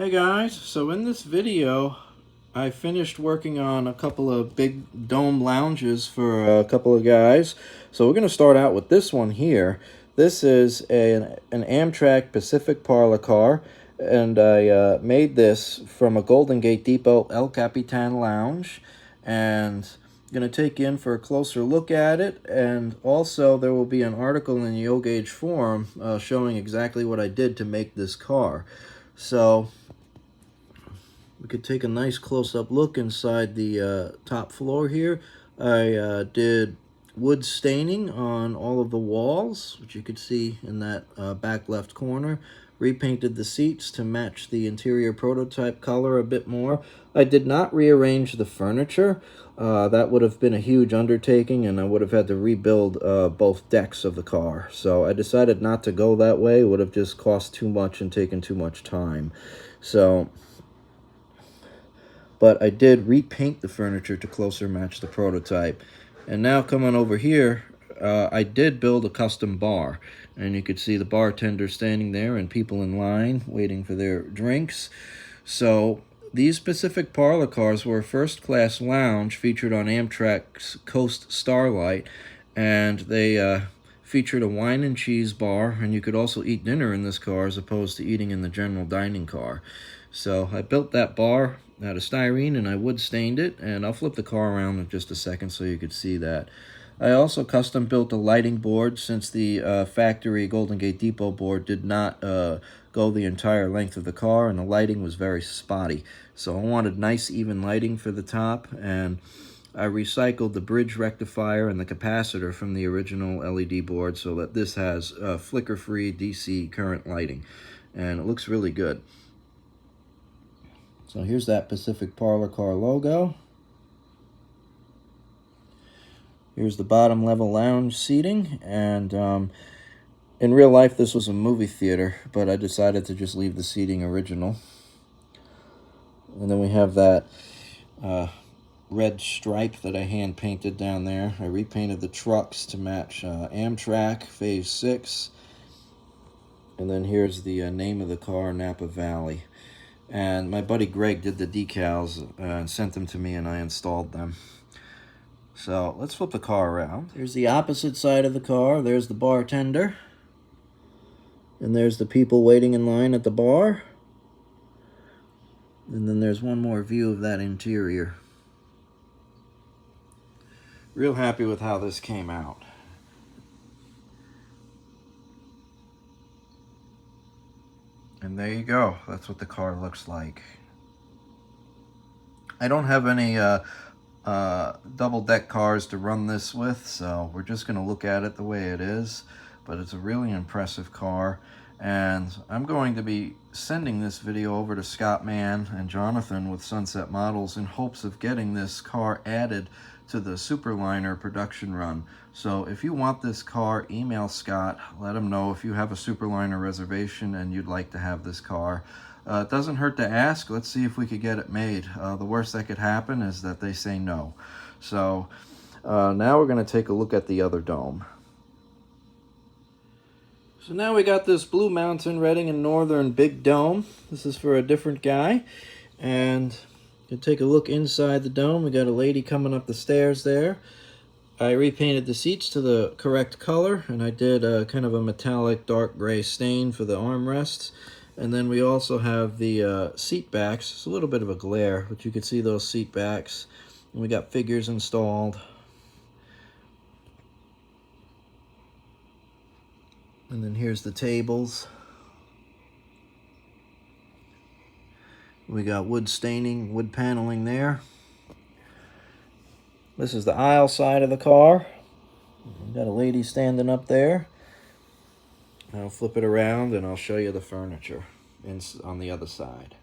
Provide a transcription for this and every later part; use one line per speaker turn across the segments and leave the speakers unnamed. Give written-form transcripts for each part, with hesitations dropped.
Hey guys, so in this video I finished working on a couple of big dome lounges for a couple of guys. So we're going to start out with this one here. This is an Amtrak Pacific Parlour car, and I made this from a Golden Gate Depot El Capitan lounge, and I'm going to take you in for a closer look at it, and also there will be an article in the O-Gauge forum showing exactly what I did to make this car. So we could take a nice close-up look inside the top floor here. I did wood staining on all of the walls, which you could see in that back left corner. Repainted the seats to match the interior prototype color a bit more. I did not rearrange the furniture. That would have been a huge undertaking, and I would have had to rebuild both decks of the car. So I decided not to go that way. It would have just cost too much and taken too much time. But I did repaint the furniture to closer match the prototype. And now coming over here, I did build a custom bar. And you could see the bartender standing there and people in line waiting for their drinks. So these Pacific Parlour cars were a first-class lounge featured on Amtrak's Coast Starlight. And they featured a wine and cheese bar. And you could also eat dinner in this car as opposed to eating in the general dining car. So I built that bar out of styrene, and I wood stained it, and I'll flip the car around in just a second so you could see that. I also custom built a lighting board since the factory Golden Gate Depot board did not go the entire length of the car, and the lighting was very spotty. So I wanted nice even lighting for the top, and I recycled the bridge rectifier and the capacitor from the original LED board so that this has flicker-free DC current lighting, and it looks really good. So here's that Pacific Parlour car logo. Here's the bottom level lounge seating, and in real life this was a movie theater, but I decided to just leave the seating original. And then we have that red stripe that I hand painted down there. I repainted the trucks to match Amtrak Phase 6. And then here's the name of the car, Napa Valley. And my buddy Greg did the decals and sent them to me, and I installed them. So let's flip the car around. Here's the opposite side of the car. There's the bartender. And there's the people waiting in line at the bar. And then there's one more view of that interior. Real happy with how this came out. And there you go. That's what the car looks like. I don't have any double-deck cars to run this with, so we're just going to look at it the way it is. But it's a really impressive car, and I'm going to be sending this video over to Scott Mann and Jonathan with Sunset Models in hopes of getting this car added to the Superliner production run. So if you want this car, email Scott, let him know if you have a Superliner reservation and you'd like to have this car. It doesn't hurt to ask. Let's see if we could get it made. The worst that could happen is that they say no. So now we're going to take a look at the other dome. So now we got this Blue Mountain, Reading, and Northern big dome. This is for a different guy. And you can take a look inside the dome. We got a lady coming up the stairs there. I repainted the seats to the correct color, and I did kind of a metallic dark gray stain for the armrests. And then we also have the seat backs. It's a little bit of a glare, but you can see those seat backs. And we got figures installed. And then here's the tables. We got wood staining, wood paneling there. This is the aisle side of the car. We've got a lady standing up there. I'll flip it around and I'll show you the furniture on the other side.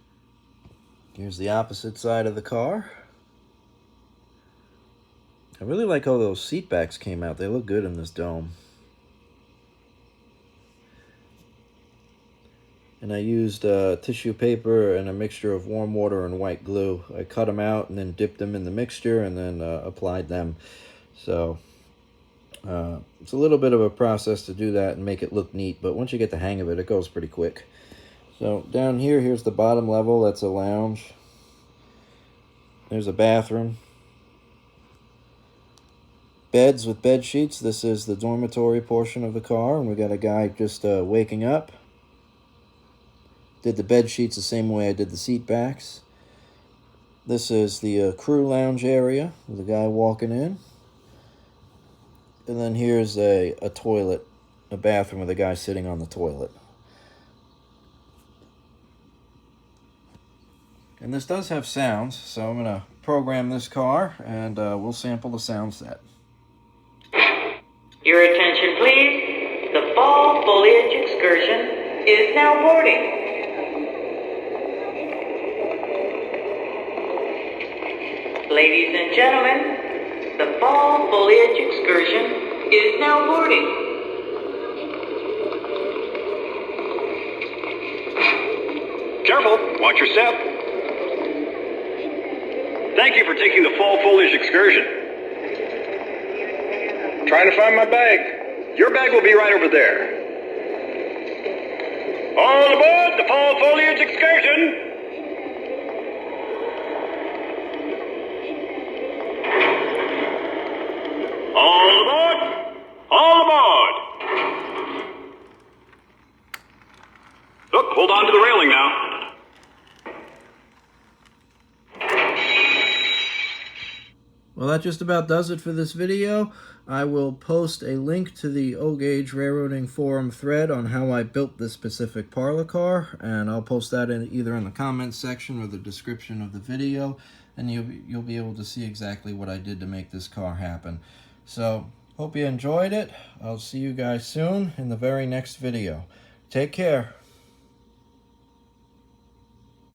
Here's the opposite side of the car. I really like how those seat backs came out. They look good in this dome. And I used tissue paper and a mixture of warm water and white glue. I cut them out and then dipped them in the mixture and then applied them. So it's a little bit of a process to do that and make it look neat, but once you get the hang of it, it goes pretty quick. So down here, here's the bottom level. That's a lounge. There's a bathroom. Beds with bed sheets. This is the dormitory portion of the car, and we got a guy just waking up. Did the bed sheets the same way I did the seat backs. This is the crew lounge area with a guy walking in. And then here's a toilet, a bathroom with a guy sitting on the toilet. And this does have sounds, so I'm going to program this car and we'll sample the sound set.
Your attention, please. The fall foliage excursion is now boarding. Ladies and gentlemen, the fall foliage excursion is now boarding.
Careful, watch your step. Thank you for taking the fall foliage excursion. Trying to find my bag. Your bag will be right over there. All aboard the fall foliage excursion. All aboard! All aboard! Look, hold on to the railing now.
Well, that just about does it for this video. I will post a link to the O-Gauge Railroading Forum thread on how I built this specific Parlour car, and I'll post that either in the comments section or the description of the video, and you'll be able to see exactly what I did to make this car happen. So, hope you enjoyed it. I'll see you guys soon in the very next video. Take care.